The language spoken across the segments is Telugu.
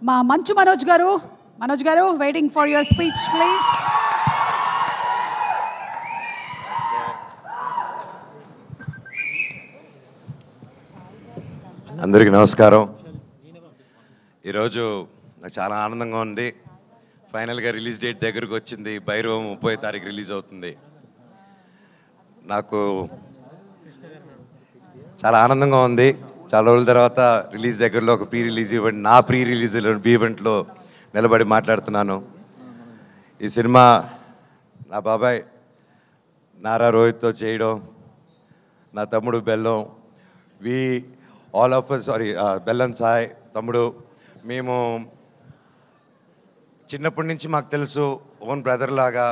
మా మంచు మనోజ్ గారు waiting for your speech please. అందరికీ నమస్కారం. ఈరోజు నాకు చాలా ఆనందంగా ఉంది. ఫైనల్గా రిలీజ్ డేట్ దగ్గరకు వచ్చింది. భైరవం 30వ తారీఖు రిలీజ్ అవుతుంది. నాకు చాలా ఆనందంగా ఉంది. చాలా రోజుల తర్వాత రిలీజ్ దగ్గరలో ఒక ప్రీ రిలీజ్ ఈవెంట్, నా ప్రీ రిలీజ్ ఈవెంట్లో నిలబడి మాట్లాడుతున్నాను. ఈ సినిమా నా బాబాయ్ నారా రోహిత్తో చేయడం, నా తమ్ముడు బెల్లం, ఆల్ ఆఫ్ బెల్లం సాయ్ తమ్ముడు, మేము చిన్నప్పటి నుంచి మాకు తెలుసు, ఓన్ బ్రదర్ లాగా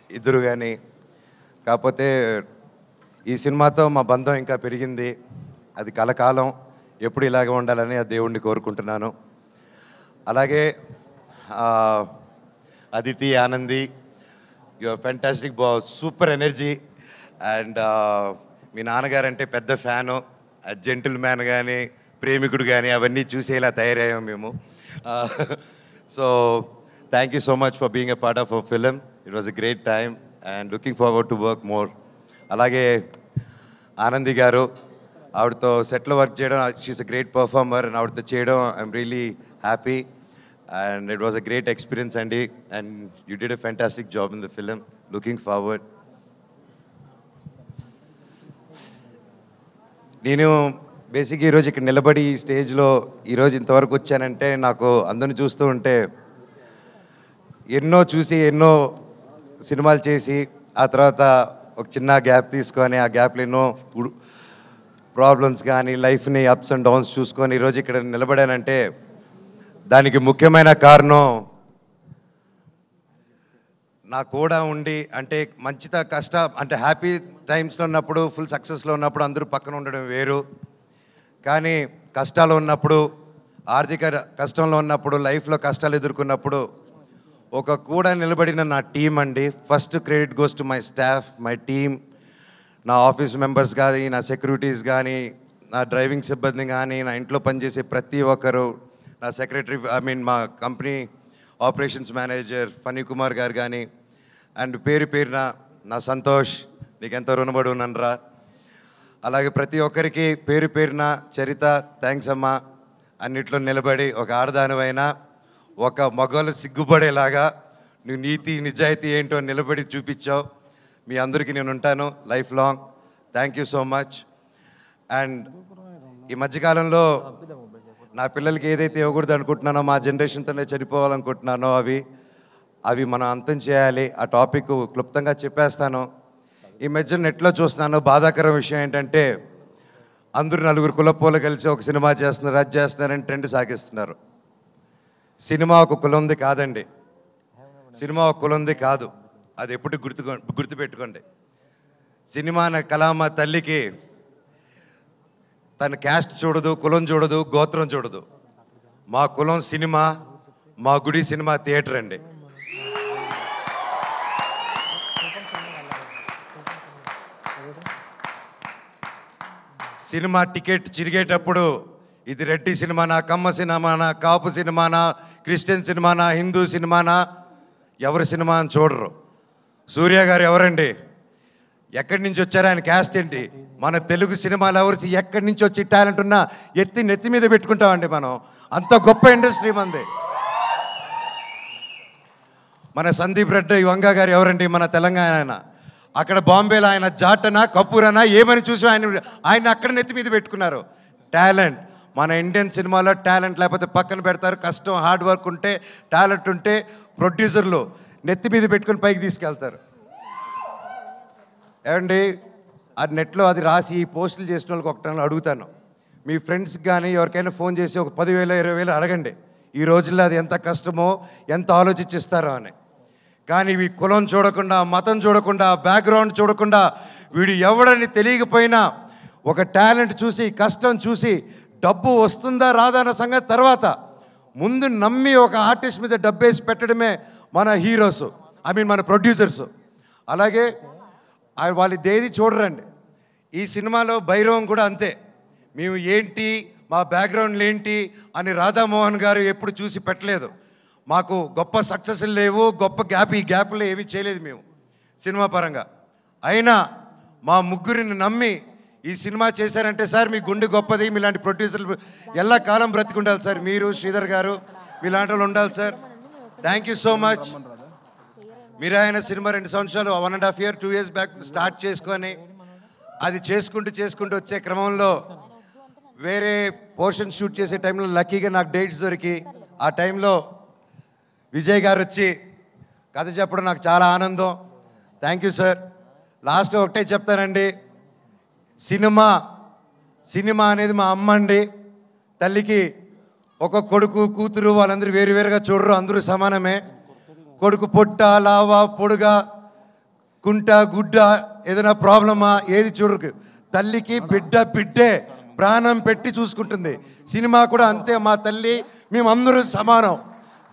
ఇద్దరు. కానీ కాకపోతే ఈ సినిమాతో మా బంధం ఇంకా పెరిగింది. అది కలకాలం ఎప్పుడు ఇలాగే ఉండాలని ఆ దేవుణ్ణి కోరుకుంటున్నాను. అలాగే Aditi, Anandi, your fantastic, super energy. And మీ నాన్నగారంటే పెద్ద ఫ్యాను. జెంటిల్ మ్యాన్ కానీ, ప్రేమికుడు కానీ అవన్నీ చూసేలా తయారయ్యాం మేము. So thank you so much for being a part of our film. It was a great time and looking forward to work more. అలాగే ఆనంది గారు, ఆవిడతో సెట్లో వర్క్ చేయడం, she is a great performer. And ఆవిడతో చేయడం I'm really happy and it was a great experience అండి. And you did a fantastic job in the film. Looking forward. నేను బేసిక్గా ఈరోజు ఇక్కడ నిలబడి ఈ స్టేజ్లో ఈరోజు ఇంతవరకు వచ్చానంటే, నాకు అందరిని చూస్తూ ఉంటే ఎన్నో చూసి ఎన్నో సినిమాలు చేసి ఆ తర్వాత ఒక చిన్న గ్యాప్ తీసుకొని ఆ గ్యాప్లో ఎన్నో ప్రాబ్లమ్స్ కానీ లైఫ్ని అప్స్ అండ్ డౌన్స్ చూసుకొని ఈరోజు ఇక్కడ నిలబడానంటే దానికి ముఖ్యమైన కారణం నా కూడా ఉండి, అంటే అంటే హ్యాపీ టైమ్స్లో ఉన్నప్పుడు, ఫుల్ సక్సెస్లో ఉన్నప్పుడు అందరూ పక్కన ఉండడం వేరు. కానీ కష్టాలు ఉన్నప్పుడు, ఆర్థిక కష్టంలో ఉన్నప్పుడు, లైఫ్లో కష్టాలు ఎదుర్కొన్నప్పుడు ఒక కూడా నిలబడిన నా టీం అండి. First credit goes to my staff, my team, నా ఆఫీస్ మెంబర్స్ కానీ, నా సెక్యూరిటీస్ కానీ, నా డ్రైవింగ్ సిబ్బంది కానీ, నా ఇంట్లో పనిచేసే ప్రతి ఒక్కరు, నా సెక్రటరీ, మా company operations manager Phani Kumar garu కానీ, అండ్ పేరున నా సంతోష్, నీకెంతో రుణపడి ఉన్నానురా. అలాగే ప్రతి ఒక్కరికి పేరున చరిత, థ్యాంక్స్ అమ్మా. అన్నిట్లో నిలబడి ఒక ఆడదానివైనా ఒక మగవాళ్ళు సిగ్గుపడేలాగా నువ్వు నీతి నిజాయితీ ఏంటో నిలబడి చూపించావు. మీ అందరికీ నేను ఉంటాను life long. Thank you so much. And ఈ మధ్యకాలంలో నా పిల్లలకి ఏదైతే ఇవ్వకూడదు అనుకుంటున్నానో, మా జనరేషన్తోనే చనిపోవాలనుకుంటున్నానో అవి మనం అంతం చేయాలి. ఆ టాపిక్ క్లుప్తంగా చెప్పేస్తాను. ఈ మధ్య నెట్లో చూస్తున్నాను, బాధాకరం విషయం ఏంటంటే అందరూ నలుగురు కులపోలు కలిసి ఒక సినిమా చేస్తున్నారు, అది చేస్తున్నారని ట్రెండ్ సాగిస్తున్నారు. సినిమా ఒక కులంది కాదండి. సినిమా ఒక కులంది కాదు. అది ఎప్పుడు గుర్తుపెట్టుకోండి. సినిమా అనే కళామ తల్లికి తన క్యాస్ట్ చూడదు, కులం చూడదు, గోత్రం చూడదు. మా కులం సినిమా, మా గుడి సినిమా థియేటర్ అండి. సినిమా టికెట్ చిరిగేటప్పుడు ఇది రెడ్డి సినిమానా, కమ్మ సినిమానా, కాపు సినిమానా, క్రిస్టియన్ సినిమానా, హిందూ సినిమానా, ఎవరి సినిమా అని చూడరు. సూర్య గారు ఎవరండి, ఎక్కడి నుంచి వచ్చారు, ఆయన క్యాస్ట్ ఏంటి, మన తెలుగు సినిమాలు ఎవరు ఎక్కడి నుంచి వచ్చి టాలెంట్ ఉన్నా నెత్తి మీద పెట్టుకుంటామండి మనం. అంత గొప్ప ఇండస్ట్రీ మంది. మన సందీప్ రెడ్డి వంగ గారు ఎవరండి, మన తెలంగాణ ఆయన. అక్కడ బాంబేలో ఆయన జాటనా కపూరనా ఏమని చూసి ఆయన అక్కడ నెత్తి మీద పెట్టుకున్నారు. టాలెంట్ మన ఇండియన్ సినిమాలో టాలెంట్ లేకపోతే పక్కన పెడతారు. కష్టం, హార్డ్ వర్క్ ఉంటే, టాలెంట్ ఉంటే ప్రొడ్యూసర్లు నెత్తి మీద పెట్టుకుని పైకి తీసుకెళ్తారు. ఏమండి, ఆ నెట్లో అది రాసి ఈ పోస్టులు చేసిన వాళ్ళకి ఒకటి అడుగుతాను, మీ ఫ్రెండ్స్కి కానీ ఎవరికైనా ఫోన్ చేసి ఒక 10,000 20,000 అడగండి. ఈ రోజుల్లో అది ఎంత కష్టమో, ఎంత ఆలోచించిస్తారో అని. కానీ ఇవి కులం చూడకుండా, మతం చూడకుండా, బ్యాక్గ్రౌండ్ చూడకుండా, వీడు ఎవడని తెలియకపోయినా ఒక టాలెంట్ చూసి, కష్టం చూసి, డబ్బు వస్తుందా రాదా అన్న సంగతి తర్వాత ముందు నమ్మి ఒక ఆర్టిస్ట్ మీద డబ్బేసి పెట్టడమే మన హీరోస్, మన ప్రొడ్యూసర్స్. అలాగే వాళ్ళు దేది చూడరండి. ఈ సినిమాలో భైరవం కూడా అంతే. మేము ఏంటి, మా బ్యాక్గ్రౌండ్లు ఏంటి అని రాధామోహన్ గారు ఎప్పుడు చూసి పెట్టలేదు. మాకు గొప్ప సక్సెస్లు లేవు, గొప్ప ఈ గ్యాప్లో ఏమీ చేయలేదు మేము సినిమా పరంగా. అయినా మా ముగ్గురిని నమ్మి ఈ సినిమా చేశారంటే సార్ మీ గుండె గొప్పది, మీలాంటి ప్రొడ్యూసర్లు ఎల్లా కాలం బ్రతికుండాలి సార్. మీరు శ్రీధర్ గారు మీలాంటి వాళ్ళు ఉండాలి sir. Thank you so much. మీరు ఆయన సినిమా 2 సంవత్సరాలు 1.5 year 2 years బ్యాక్ స్టార్ట్ చేసుకొని అది చేసుకుంటూ వచ్చే క్రమంలో వేరే పోర్షన్ షూట్ చేసే టైంలో లక్కీగా నాకు డేట్స్ దొరికి ఆ టైంలో విజయ్ గారు వచ్చి కథ చెప్పడం నాకు చాలా ఆనందం. Thank you sir. లాస్ట్ ఒకటే చెప్తానండి, సినిమా అనేది మా అమ్మ అండి. తల్లికి ఒక కొడుకు కూతురు వాళ్ళందరూ వేరువేరుగా చూడరు, అందరూ సమానమే. కొడుకు పొట్ట లావా పొడుగా కుంట గుడ్డ ఏదైనా ప్రాబ్లమా ఏది చూడరు. తల్లికి బిడ్డే ప్రాణం పెట్టి చూసుకుంటుంది. సినిమా కూడా అంతే. మా తల్లి మేమందరూ సమానం.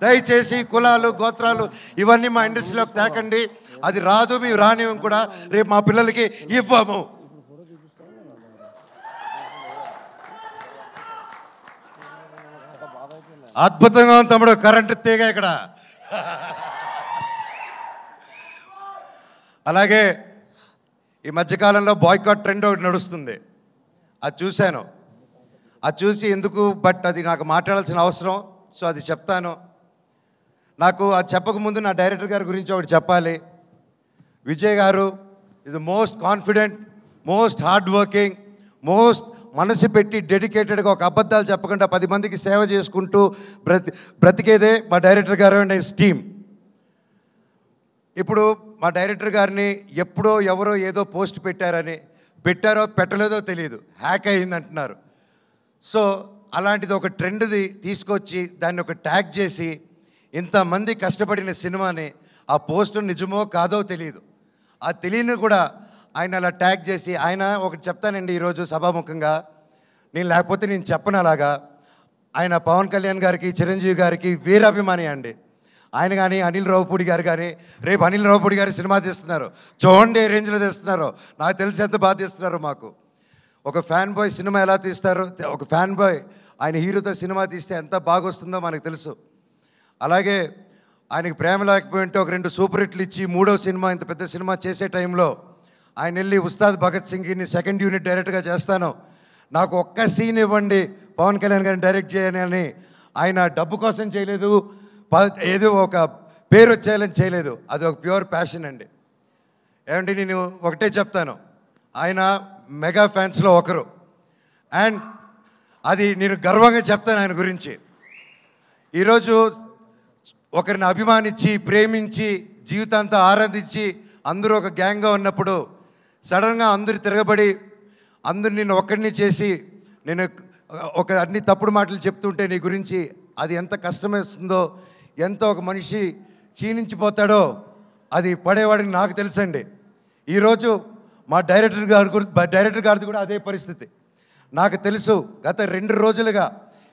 దయచేసి కులాలు గోత్రాలు ఇవన్నీ మా ఇండస్ట్రీలోకి తేకండి. అది రాదు, మేము రానివ్వం కూడా, రేపు మా పిల్లలకి ఇవ్వము. అద్భుతంగా ఉంది తమ్ముడు, కరెంటు తీగ ఇక్కడ. అలాగే ఈ మధ్యకాలంలో బాయ్కాట్ ట్రెండ్ ఒకటి నడుస్తుంది, అది చూశాను. అది చూసి ఎందుకు, బట్ అది నాకు మాట్లాడాల్సిన అవసరం, సో అది చెప్తాను. నాకు అది చెప్పకముందు నా డైరెక్టర్ గారి గురించి ఒకటి చెప్పాలి. విజయ్ గారు ఇది most confident, most hard working, most మనసు పెట్టి డెడికేటెడ్గా ఒక అబద్ధాలు చెప్పకుండా 10 మందికి సేవ చేసుకుంటూ బ్రతికేదే మా డైరెక్టర్ గారు అండ్ హిస్ టీమ్. ఇప్పుడు మా డైరెక్టర్ గారిని ఎప్పుడో ఎవరో ఏదో పోస్ట్ పెట్టారో పెట్టలేదో తెలియదు, హ్యాక్ అయింది అంటున్నారు. సో అలాంటిది ఒక ట్రెండ్ది తీసుకొచ్చి దాన్ని ఒక ట్యాగ్ చేసి ఇంతమంది కష్టపడిన సినిమాని ఆ పోస్ట్ నిజమో కాదో తెలియదు, ఆ తెలియని కూడా ఆయన అలా ట్యాగ్ చేసి, ఆయన ఒకటి చెప్తానండి ఈరోజు సభాముఖంగా, నేను లేకపోతే నేను చెప్పను అలాగా. ఆయన పవన్ కళ్యాణ్ గారికి చిరంజీవి గారికి వీరాభిమాని అండి. ఆయన కానీ అనిల్ రావుపూడి గారు కానీ, రేపు అనిల్ రావుపూడి గారి సినిమా తీస్తున్నారు, చూడండి ఏ రేంజ్లో తీస్తున్నారు, నాకు తెలిసి ఎంత బాగా తీస్తున్నారు. మాకు ఒక ఫ్యాన్ బాయ్ సినిమా ఎలా తీస్తారో, ఒక ఫ్యాన్ బాయ్ ఆయన హీరోతో సినిమా తీస్తే ఎంత బాగా వస్తుందో మనకు తెలుసు. అలాగే ఆయనకి ప్రేమ లేకపోయింటే ఒక 2 సూపర్ హిట్లు ఇచ్చి 3వ సినిమా ఇంత పెద్ద సినిమా చేసే టైంలో ఆయన వెళ్ళి ఉస్తాద్ భగత్ సింగ్ని 2nd యూనిట్ డైరెక్ట్గా చేస్తాను, నాకు ఒక్క సీన్ ఇవ్వండి పవన్ కళ్యాణ్ గారిని డైరెక్ట్ చేయని ఆయన డబ్బు కోసం చేయలేదు, ఏదో ఒక పేరు వచ్చేయాలని చేయలేదు. అది ఒక ప్యూర్ ప్యాషన్ అండి. ఏమంటే నేను ఒకటే చెప్తాను, ఆయన మెగా ఫ్యాన్స్లో ఒకరు, అండ్ అది నేను గర్వంగా చెప్తాను ఆయన గురించి. ఈరోజు ఒకరిని అభిమానించి ప్రేమించి జీవితాంతా ఆరాధించి అందరూ ఒక గ్యాంగ్గా ఉన్నప్పుడు సడన్గా అందరు తిరగబడి అందరు నిన్ను ఒక్కడిని చేసి నేను ఒక అన్ని తప్పుడు మాటలు చెప్తుంటే నీ గురించి అది ఎంత కష్టమేస్తుందో, ఎంత ఒక మనిషి క్షీణించిపోతాడో అది పడేవాడికి నాకు తెలుసండి. ఈరోజు మా డైరెక్టర్ గారిది కూడా అదే పరిస్థితి నాకు తెలుసు. గత 2 రోజులుగా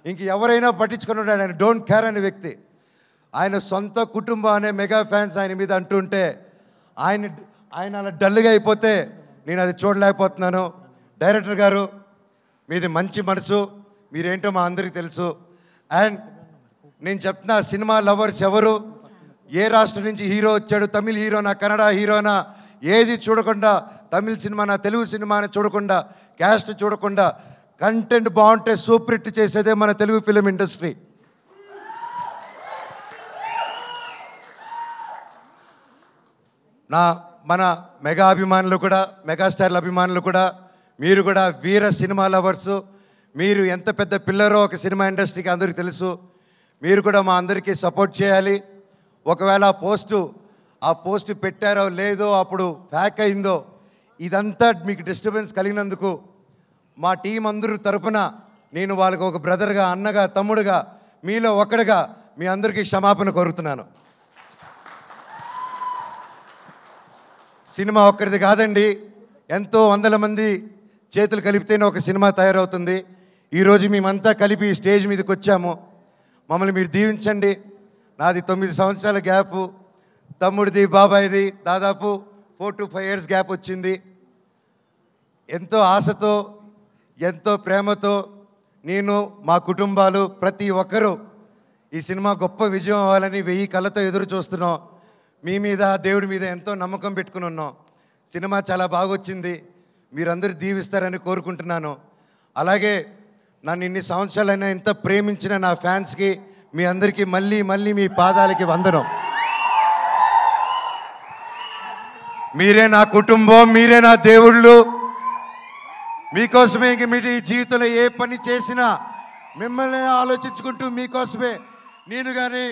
ఇంక ఎవరైనా పట్టించుకున్నాడు, ఆయన డోంట్ కేర్ అనే వ్యక్తి. ఆయన సొంత కుటుంబం అనే మెగా ఫ్యాన్స్ ఆయన మీద అంటుంటే ఆయన అలా డల్గా అయిపోతే నేను అది చూడలేకపోతున్నాను. డైరెక్టర్ గారు మీది మంచి మనసు, మీరేంటో మా అందరికీ తెలుసు. అండ్ నేను చెప్తున్నా, సినిమా లవర్స్ ఎవరు, ఏ రాష్ట్రం నుంచి హీరో వచ్చాడు, తమిళ హీరోనా కన్నడ హీరోనా ఏది చూడకుండా, తమిళ సినిమానా తెలుగు సినిమానా చూడకుండా, క్యాస్ట్ చూడకుండా కంటెంట్ బాగుంటే సూపర్ హిట్ చేసేదే మన తెలుగు ఫిలిం ఇండస్ట్రీ. మన మెగా అభిమానులు కూడా, మెగాస్టార్ల అభిమానులు కూడా, మీరు కూడా వీర సినిమా లవర్సు. మీరు ఎంత పెద్ద పిల్లరో ఒక సినిమా ఇండస్ట్రీకి అందరికీ తెలుసు. మీరు కూడా మా అందరికీ సపోర్ట్ చేయాలి. ఒకవేళ ఆ పోస్టు పెట్టారో లేదో, అప్పుడు హ్యాక్ అయిందో, ఇదంతా మీకు డిస్టర్బెన్స్ కలిగినందుకు మా టీం అందరూ తరపున నేను వాళ్ళకి ఒక బ్రదర్గా, అన్నగా, తమ్ముడుగా, మీలో ఒకడుగా మీ అందరికీ క్షమాపణ కోరుతున్నాను. సినిమా ఒక్కరిది కాదండి, ఎంతో వందల మంది చేతులు కలిపితేనే ఒక సినిమా తయారవుతుంది. ఈరోజు మేమంతా కలిపి స్టేజ్ మీదకి వచ్చాము, మమ్మల్ని మీరు దీవించండి. నాది 9 సంవత్సరాల గ్యాపు, తమ్ముడిది బాబాయిది దాదాపు 4 to 5 years గ్యాప్ వచ్చింది. ఎంతో ఆశతో, ఎంతో ప్రేమతో నేను మా కుటుంబాలు ప్రతి ఒక్కరూ ఈ సినిమా గొప్ప విజయం అవ్వాలని 1000 కళ్ళతో ఎదురు చూస్తున్నాం. మీ మీద దేవుడి మీద ఎంతో నమ్మకం పెట్టుకుని ఉన్నాం. సినిమా చాలా బాగొచ్చింది, మీరందరూ దీవిస్తారని కోరుకుంటున్నాను. అలాగే నన్ను ఇన్ని సంవత్సరాలైనా ఎంత ప్రేమించిన నా ఫ్యాన్స్కి మీ అందరికీ మళ్ళీ మళ్ళీ మీ పాదాలకి వందనం. మీరే నా కుటుంబం, మీరే నా దేవుళ్ళు. మీకోసమే ఇంక మీ జీవితంలో ఏ పని చేసినా మిమ్మల్ని ఆలోచించుకుంటూ మీకోసమే నేను కానీ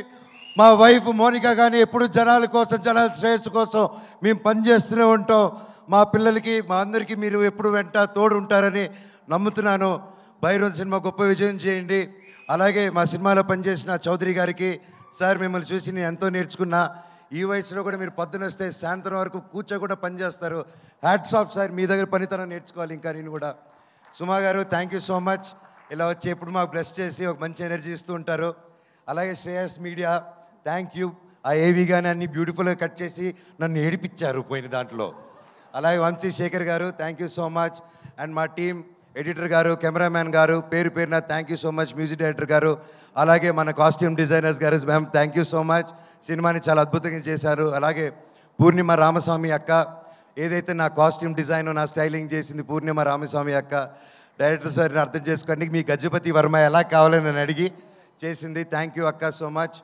మా వైఫ్ మోనిక కానీ ఎప్పుడు జనాల కోసం, జనాల శ్రేయస్సు కోసం మేము పనిచేస్తూనే ఉంటాం. మా పిల్లలకి మా అందరికీ మీరు ఎప్పుడు వెంట తోడు ఉంటారని నమ్ముతున్నాను. భైరవన్ సినిమా గొప్ప విజయం చేయండి. అలాగే మా సినిమాలో పనిచేసిన చౌదరి గారికి, సార్ మిమ్మల్ని చూసి నేను ఎంతో నేర్చుకున్నా. ఈ వయసులో కూడా మీరు పొద్దున వస్తే సాయంత్రం వరకు కూర్చోకుండా పనిచేస్తారు. హ్యాట్స్ ఆఫ్ సార్, మీ దగ్గర పనితనం నేర్చుకోవాలి ఇంకా నేను కూడా. సుమా గారు థ్యాంక్ యూ సో మచ్. ఇలా వచ్చి ఎప్పుడు మాకు బ్లెస్ చేసి ఒక మంచి ఎనర్జీ ఇస్తూ ఉంటారు. అలాగే శ్రేయస్ మీడియా థ్యాంక్ యూ. ఆ ఏవి కానీ అన్ని బ్యూటిఫుల్గా కట్ చేసి నన్ను ఏడిపించారు పోయిన దాంట్లో. అలాగే వంశీ శేఖర్ గారు thank you so much. And మా టీం ఎడిటర్ గారు, కెమెరామ్యాన్ గారు, పేరు పేరున thank you so much. Music director గారు, అలాగే మన కాస్ట్యూమ్ డిజైనర్స్ గారు, ma'am thank you so much. సినిమాని చాలా అద్భుతంగా చేశారు. అలాగే పూర్ణిమ రామస్వామి అక్క, ఏదైతే నా కాస్ట్యూమ్ డిజైన్ నా స్టైలింగ్ చేసింది పూర్ణిమ రామస్వామి అక్క. డైరెక్టర్ సార్ని అర్థం చేసుకోండి, మీ గజపతి వర్మ ఎలా కావాలని నన్ను అడిగి చేసింది. థ్యాంక్ యూ అక్క సో మచ్.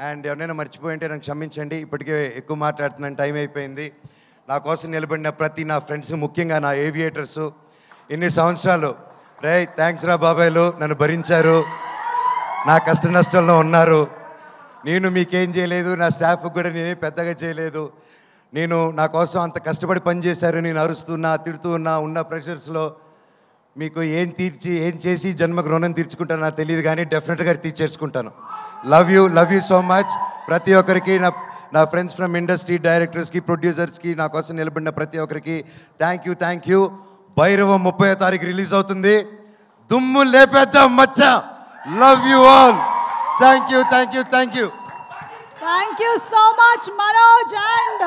అండ్ ఎవరైనా మర్చిపోయింటే నాకు క్షమించండి, ఇప్పటికే ఎక్కువ మాట్లాడుతున్నాను, టైం అయిపోయింది. నా కోసం నిలబడిన ప్రతి నా ఫ్రెండ్స్, ముఖ్యంగా నా ఏవియేటర్సు, ఇన్ని సంవత్సరాలు రే థ్యాంక్స్ రా బాబాయ్లు, నన్ను భరించారు, నా కష్ట నష్టంలో ఉన్నారు. నేను మీకేం చేయలేదు, నా స్టాఫ్కి కూడా నేనే పెద్దగా చేయలేదు. నేను నా కోసం అంత కష్టపడి పనిచేశారు. నేను అరుస్తున్నా, తిడుతూ ఉన్న ప్రెషర్స్లో మీకు ఏం చేసి జన్మకు రుణం తీర్చుకుంటానో నాకు తెలియదు, కానీ డెఫినెట్గా తీర్చేసుకుంటాను. Love you so much. ప్రతి ఒక్కరికి నా ఫ్రెండ్స్ ఫ్రమ్ ఇండస్ట్రీ, డైరెక్టర్స్కి, ప్రొడ్యూసర్స్కి, నా కోసం నిలబడిన ప్రతి ఒక్కరికి థ్యాంక్ యూ. భైరవం 30వ తారీఖు రిలీజ్ అవుతుంది. దుమ్ము లేపేద్దాం మచ్చ. Love you all. Thank you. Thank you so much, Manoj and